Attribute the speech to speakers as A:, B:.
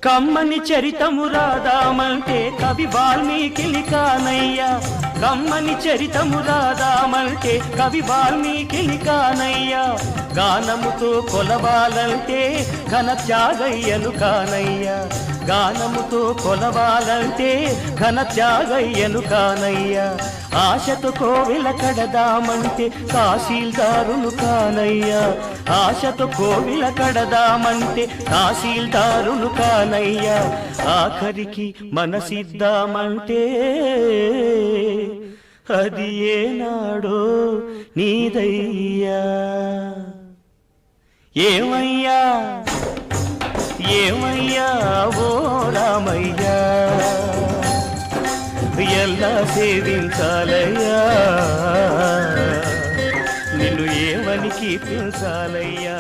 A: కమ్మని చరితము రాదామంటే కవి వాల్మీకి కానయ్యా కమ్మని చరితము రాదామంటే కవి వాల్మీకి కానయ్యా గానముతో కొలవాలంటే ఘన త్యాగయ్యను కానయ్యా గానముతో కొలవాలంటే ఘన త్యాగయ్యను కానయ్యా ఆశతో కోవెల కడదామంటే తహసీల్దారును కానయ్యా ఆశతో కోవెల కడదామంటే తహసీల్దారును కానయ్యా ఆఖరికి మనసిద్దామంటే అది ఏనాడో నీదయ్యా ఏమయ్యా ఏమయ్యా ఓ రామయ్యా ఎలా సేవించాలయ్యా నిన్ను ఏమని కీర్తించాలయ్యా